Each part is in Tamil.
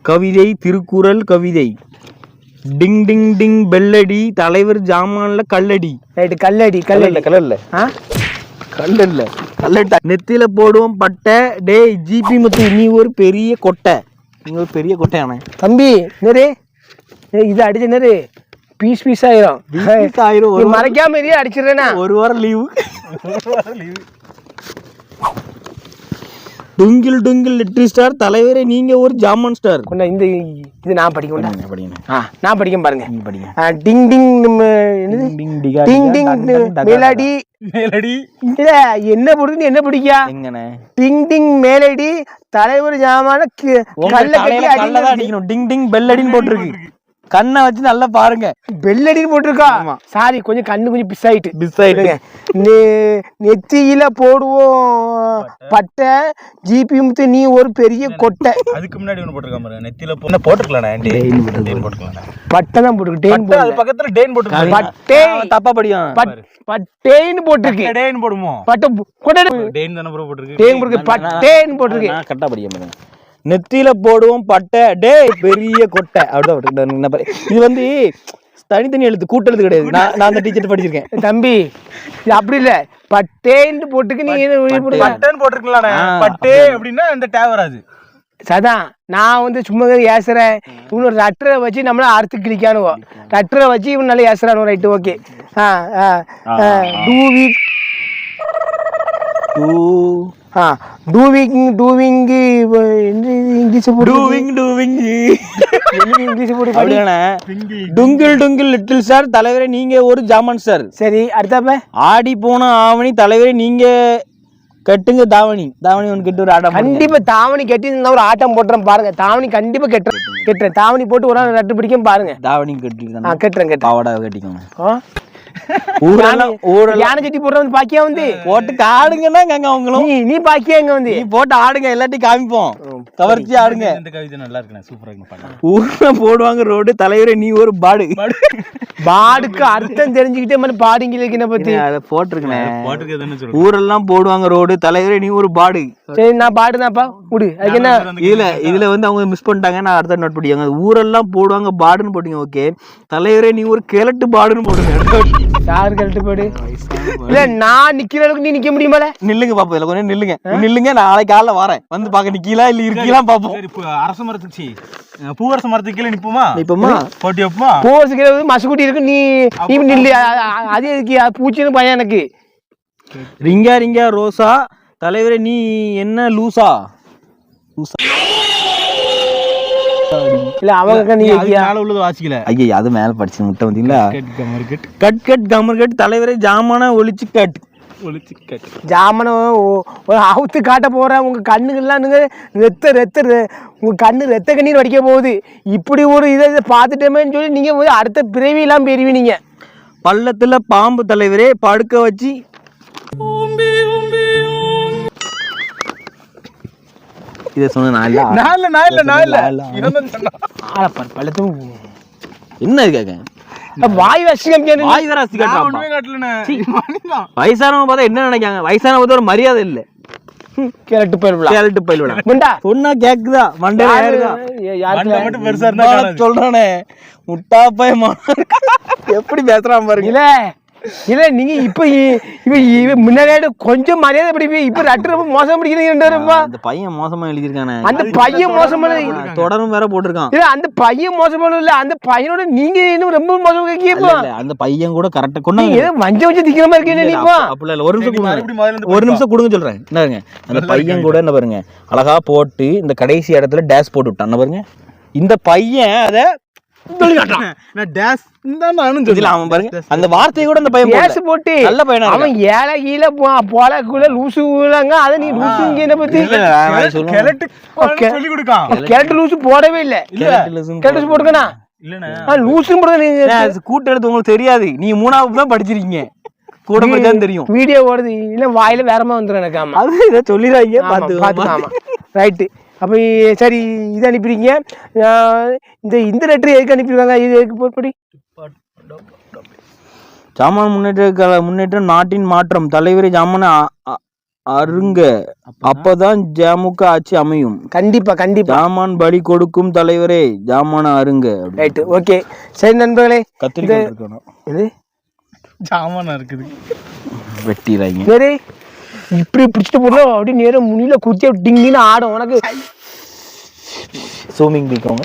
கவிதை திருக்குறள் கவிதை. டிங் டிங் டிங் பெல்லடி தலைவர் ஜாமான்ல கல்லடி. ரைட்டு கல்லடி கல்லடி கல்லல்ல கல்லல்ல கல்லட்ட நெத்தியில போடுவோம் பட்டை. டேய் ஜிபி முத்து நீ ஒரு பெரிய கொட்டை. நீ ஒரு பெரிய கொட்டையானே தம்பி. நேரு இது அடிச்ச நேரு பீஸ் பீஸ் ஆயிரும். மறைக்காம இதே அடிச்சிடுறேன்னா ஒரு வாரம் லீவு. டுங்கில் டுங்கில் லிட்டில் ஸ்டார் தலைவரே நீங்க ஒரு ஜாமான் ஸ்டார். கொண்டா இந்த இது நான் படிக்க நான் படிக்க பாருங்க. டிங் டிங் டிங் டிங் மேலடி மேலடி என்ன போடுறது என்ன பிடிக்கா எங்கண்ணே. டிங் டிங் மேலடி தலைவர் ஜாமான கல்ல கட்டி அடிக்கணும். டிங் டிங் பெல்லடின்னு போட்டிருக்கு. கண்ணை வச்சு நல்லா பாருங்க. பெல்லடின்னு போட்டிருக்கா. சாரி கொஞ்சம் கண்ணு கொஞ்சம் பிஸ் ஆயிட்டு. நெத்தியில போடுவோம் பட்டை. ஜிபி முத்து நீ ஒரு பெரிய கொட்டை. அதுக்கு முன்னாடி ஒண்ணு போட்டிருக்காம நெத்தியில போட்டுக்கலாம். பட்டை தான் போட்டுருக்கு. பக்கத்துல டேன் போட்டுருக்கு. பட்டை தப்பா படிக்கும். பட்டேன்னு போட்டிருக்கு. டேன் போடுமோ பட்டை கொட்டை டேன் தான ப்ரோ போட்டிருக்கு. டேன் போட்டிருக்கு. பட்டேன்னு போட்டிருக்கு. நான் கரெக்டா படிக்க நெத்தியில போடுவோம் பட்டை. டே பெரிய கொட்டை அப்படிதான். இது வந்து தனித்தனி எழுத்து கூட்டெழுத்து கிடையாது. நான் அந்த டீச்சர் படிச்சிருக்கேன் தம்பி. இது அப்படி இல்ல பட்டேன்னு போட்டுக்கு நீங்க பட்டேன்னு போட்டிருக்கீங்களா. பட்டே அப்படின்னா இந்த டே வராது. சதான் நான் வந்து சும்மா ஏசுறேன். இவனு ரட்டரை வச்சு நம்மள அறுத்து கிளிக்கானுவோம். ரட்டரை வச்சு இவன் நல்லா ஏசுறானு. Right okay. தலைவரே நீங்க ஒரு ஜாமான் சார். சரி அடுத்த ஆடி போன ஆவணி தலைவரே நீங்க கட்டுங்க தாவணி. தாவணி ஒன்று கட்டு ஒரு ஆட்டம். கண்டிப்பா தாவணி கட்டி ஒரு ஆட்டம் போட்டுறேன் பாருங்க. தாவணி கண்டிப்பா கட்டுறேன். தாவணி போட்டு ஒரு நாள் நட்டு பிடிக்கும் பாருங்க. தாவணி கட்டுறேன். பாவாடை கட்டிக்கோங்க. யானை சட்டி போடுற வந்து பாக்கியா வந்து போட்டு ஆடுங்கன்னா அவங்களும் நீ பாக்கியா இங்க வந்து நீ போட்டு ஆடுங்க. எல்லாத்தையும் காமிப்போம். கவர்ச்சி ஆடுங்க. இந்த கவிதை நல்லா இருக்கு. சூப்பரா இருக்கு. ஊர்ல போடுவாங்க ரோடு தலைவரே நீ ஒரு பாடு. பாடுக்கு அர்த்தம் தெரிஞ்சுக்கிட்டே மாதிரி பாடுங்க பத்தி அதை போட்டிருக்கேன். ஊரெல்லாம் போடுவாங்க ரோடு தலைவரே நீ ஒரு பாடு. சரி நான் பாடுதான்ப்பா விடு. அதுக்கு என்ன இதுல வந்து அவங்க மிஸ் பண்ணிட்டாங்க. நான் அடுத்த நோட் படிக்காங்க. ஊரெல்லாம் போடுவாங்க பாடுன்னு போட்டீங்க. ஓகே தலைவரே நீ ஒரு கிழட்டு பாடுன்னு போடுங்க. யாரு கழட்டு போடு. இல்ல நான் நிக்கிற அளவுக்கு நீ நிக்க முடியுமால. நில்லுங்க பாப்போம். இதுல கொஞ்சம் நில்லுங்க. நாளைக்கு காலைல வரேன் வந்து பாக்க நிக்கலாம் இல்ல இருக்கலாம் பாப்போம். அரச மரத்துக்கு பூவரச மரத்துக்கு கீழே நிப்போமா போட்டி வைப்போமா. பூவரசு கீழே மசுக்குட்டி இருக்கு. நீ நில்லு. அது எதுக்கு பூச்சின்னு பையன் எனக்கு. ரிங்கா ரிங்கா ரோசா தலைவரே நீ என்ன லூசா. இல்ல அவங்க நீ மேல உள்ளது வாசிக்கல. ஐயா அது மேல படிச்சு முட்டை வந்தீங்களா. கட் கட் கமர் கட் தலைவரே ஜாமான ஒளிச்சு கட். ஜாமன அவுத்து காட்ட போற. உங்க கண்ணுகள்லாம் உங்க கண்ணு ரத்த கண்ணீர் வடிக்க போகுது. இப்படி ஒரு இதை பார்த்துட்டோமேன்னு சொல்லி நீங்க அடுத்த பிறவி எல்லாம் பெறுவீங்க. பள்ளத்துல பாம்பு தலைவரே படுக்க வச்சு இத சொன்ன என்ன கேக்க வாய் வயசானவங்க பார்த்தா என்ன நினைக்காங்க. வயசானவங்க பார்த்தா ஒரு மரியாதை இல்ல. கேரட்டு பயில்விடா சொன்னா கேக்குதா மண்டையில சொல்றானே முட்டா பைய எப்படி பேசுறான் பாருங்க. இல்ல இல்ல நீங்க இப்ப முன்னாடி கொஞ்சம் மரியாதை படிப்பீங்க. இப்ப ரட்டு ரொம்ப மோசம் படிக்கிறீங்க. அந்த பையன் மோசமா எழுதிருக்கானே. அந்த பையன் மோசமான தொடரும் வேற போட்டிருக்கான். இல்ல அந்த பையன் மோசமான இல்ல. அந்த பையனோட நீங்க இன்னும் ரொம்ப மோசம் கேட்கீங்க. அந்த பையன் கூட கரெக்டா கொண்டு வஞ்ச திக்கிற மாதிரி இருக்கீங்க. நீ அப்படி இல்ல ஒரு நிமிஷம் கொடுங்க சொல்றேன். என்னங்க அந்த பையன் கூட என்ன பாருங்க அழகா போட்டு இந்த கடைசி இடத்துல டேஷ் போட்டு விட்டான் பாருங்க. இந்த பையன் அத அந்த வார்த்தையை கூட அந்த பையன் போட்டு நல்ல பையனா அவன் ஏழை கீழ போல லூசு அதை நீ லூசு பத்தி கேரட் லூசு போடவே இல்ல. கேரட் போட்டுக்கணா லூசு கூட்ட எடுத்து உங்களுக்கு தெரியாது. நீ 3வது தான் படிச்சிருக்கீங்க. கூட படிச்சாலும் தெரியும். வீடியோ ஓடுது இல்ல வாயில வேறமா வந்துடும் எனக்கு. ஆமா அது இதை சொல்லிடுறாங்க பாத்து. ரைட்டு அப்போ சரி இது அனுப்பிடுங்க. இந்த லெட்டர் எதுக்கு அனுப்பிடுவாங்க. இது எதுக்கு போற்படி ஜாமான் முன்னேற்றம் நாட்டின் மாற்றம் தலைவரை ஜாமான அருங்க அப்பதான் ஜமுக ஆட்சி அமையும். கண்டிப்பா கண்டிப்பா. ஜாமான் பலி கொடுக்கும் தலைவரே ஜாமான அருங்க. Right, okay. சரி நண்பர்களே, கத்திரிக்காய் இருக்கணும். இது ஜாமானா இருக்குது வெட்டிடுறாங்க. சரி, இப்படி பிடிச்சிட்டு போடுறோம் அப்படி நேரம் முனியில குத்தி டிங்கின்னு ஆடும். உனக்கு சூமிங் வைக்கவங்க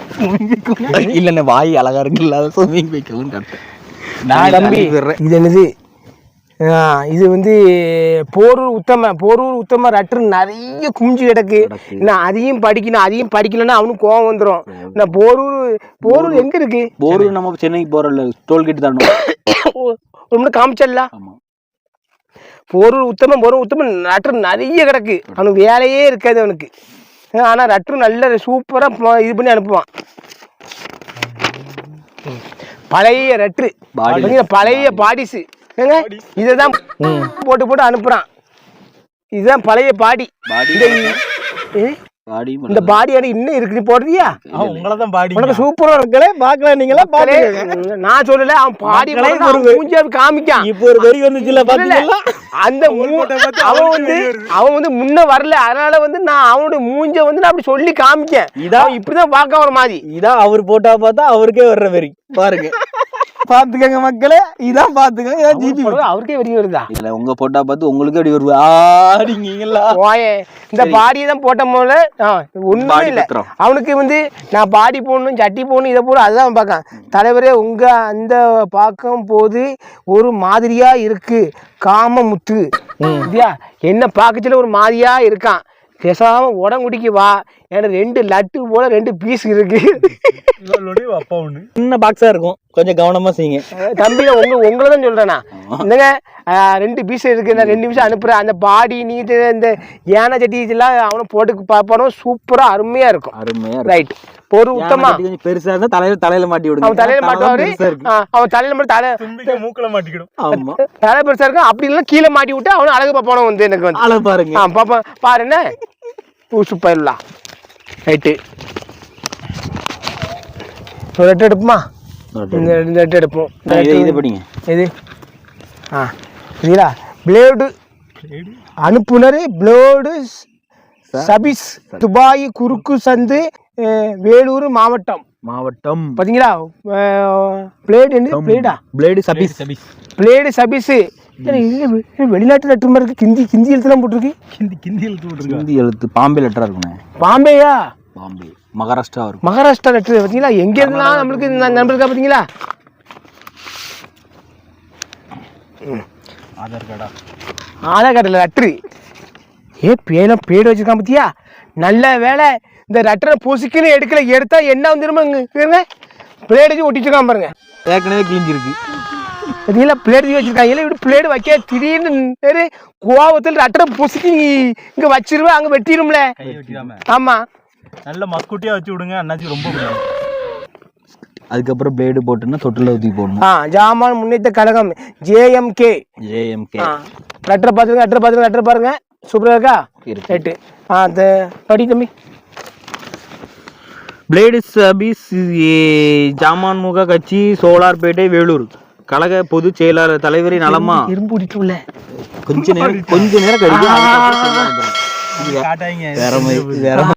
இல்லைண்ணே, வாய் அழகா இருக்கு இல்லாத சூமிங் வைக்கவும். தம்பி இது என்னது? இது வந்து போரூர் உத்தம ரட்டர் நிறைய குஞ்சு கிடக்கு. நான் அதையும் படிக்கலன்னா அவனுக்கு கோவம் வந்துடும். நான் போரூர் எங்க இருக்கு? போரூர் நம்ம சென்னைக்கு போறோம்ல, டோல்கேட் தானே ரொம்ப காமிச்சல்ல. போரூர் உத்தம ரட்டர் நிறைய கிடக்கு. அவனுக்கு வேலையே இருக்காது அவனுக்கு. ஆனா ரட்டர் நல்ல சூப்பரா இது பண்ணி அனுப்புவான். பழைய ரட்டரு, பழைய பாடிஸு, இதான் போட்டு அனுப்புறான். இதுதான் பழைய பாடி. இந்த பாடி இன்னும் இருக்கு, போடுறியா? உங்களதான் பாடி உனக்கு சூப்பரா இருக்கல, பாக்கலாம். நீங்களா நான் சொல்லல, அவன் பாடி மூஞ்சாவை காமிக்கான். இப்போ ஒரு வெறி வந்துச்சுல பாத்தீங்களா? அந்த அவன் வந்து முன்ன வரல, அதனால வந்து நான் அவனுடைய மூஞ்ச வந்து நான் அப்படி சொல்லி காமிக்கேன். இதான் இப்படிதான் பார்க்க வர மாதிரி. இதான் அவர் போட்டா பார்த்தா அவருக்கே வர்ற வெறி பாருங்க. பாத்துக்கங்க மக்களே, இதான் பாத்துக்கங்க. ஜிபி அவருக்கே வெறி வருதா? இல்ல உங்க போட்டா பார்த்து உங்களுக்கு எப்படி வருவா? இந்த பாடியை தான் போட்ட போல ஒண்ணுமே இல்ல. அவனுக்கு வந்து நான் பாடி போடணும், சட்டி போடணும், இதை போட அதுதான் பார்க்கான். தலைவரே உங்க அந்த பார்க்கும் போது ஒரு மாதிரியா இருக்கு காமமுத்து. என்ன பார்க்கச்சுல ஒரு மாதிரியா இருக்கான். பேசாம உடங்குடிக்கு வா, எனக்கு 2 லட்டு போல 2 பீஸ் இருக்கு. சின்ன பாக்ஸா இருக்கும், கொஞ்சம் கவனமா செய்யுங்க தம்பி. உங்களை தான் சொல்றேண்ணா. இந்தங்க 2 பீஸ் இருக்கு, நான் 2 நிமிஷம் அனுப்புறேன். அந்த பாடி நீட்டு இந்த யானை சட்டி இதெல்லாம் அவனை போட்டு பார்ப்பானோ சூப்பரா அருமையா இருக்கும். அருமையா ரைட். ஒரு உத்தமா பெருசா இருந்தா தலையில மாட்டி விடுங்க. அவன் தலையில மாட்டுவாரு, அவன் தலையில மட்டும் மூக்கல மாட்டிக்கிடும். தலை பெருசா இருக்கும். அப்படி இல்லைன்னா கீழே மாட்டி விட்டு அவனு அழகு பார்ப்பானோ வந்து எனக்கு வந்து அழகு பாருங்க. பாப்பா பாரு என்ன சூப்பர்லாம். ரைட்டு, ஒரு ரெட்டு எடுப்புமா? இந்த ரெட்டு எடுப்போம். இது படிங்க. இது சரிங்களா? பிளேடு அனுப்புனர் பிளேடு சபீஸ் துபாய் குறுக்கு சந்து வேலூர் மாவட்டம் பாத்தீங்களா? பிளேடு என்ன பிளேடா? பிளேடு சபீஸ். பிளேடு சபீஸ். வெளிநாட்டு லெட்டர் மாதிரி இருக்கு. ஹிந்தி எழுத்துலாம் போட்டிருக்கு. ஹிந்தி எழுத்து பாம்பே லெட்டரா இருக்குண்ணே. பாம்பேயா? பாம்பே மகாராஷ்டிரா இருக்கும். மகாராஷ்டிரா லெட்டர் பாத்தீங்களா? எங்க இருந்தா நம்மளுக்கு நண்பர் பாத்தீங்களா? ஆதார் கார்டுல லெட்டரு. பேடம் பேடு வச்சிருக்கான் பத்தியா? நல்ல வேலை இந்த லெட்டரை பொசுக்குன்னு எடுத்தா என்ன வந்துருமா? பிளேடு ஒட்டிச்சிருக்கான் பாருங்க. ஏற்கனவே கிழிஞ்சிருக்கு. பார்த்தீங்களா? பிளேடு வச்சிருக்காங்க. இல்லை இப்படி பிளேடு வைக்க திடீர்னு கோவத்தில் லெட்டரை பொசுக்கி இங்க வச்சிருவேன், அங்க வெட்டிடும்ல. ஆமா, நல்ல மஸ்குட்டியா வச்சு விடுங்க அண்ணாச்சி, ரொம்ப பிடிக்கும். அதுக்கப்புறம் பிளேடு போட்டுன்னா தொட்டில ஊற்றி போடணும். ஜாமான் முன்னேற்ற கழகம் ஜேஎம்கே. லெட்டரை பார்த்துருங்க, லெட்டர் பாருங்க, சூப்பரா இருக்கா? ரைட்டு. படி தம்பி. பிளேடு சபீஸ் ஜாமான் முக கட்சி சோலார்பேட்டை வேலூர் கழக பொதுச் செயலாளர் தலைவரை நலமா? இரும்புடிட்டுள்ள கொஞ்ச நேரம் கழிச்சு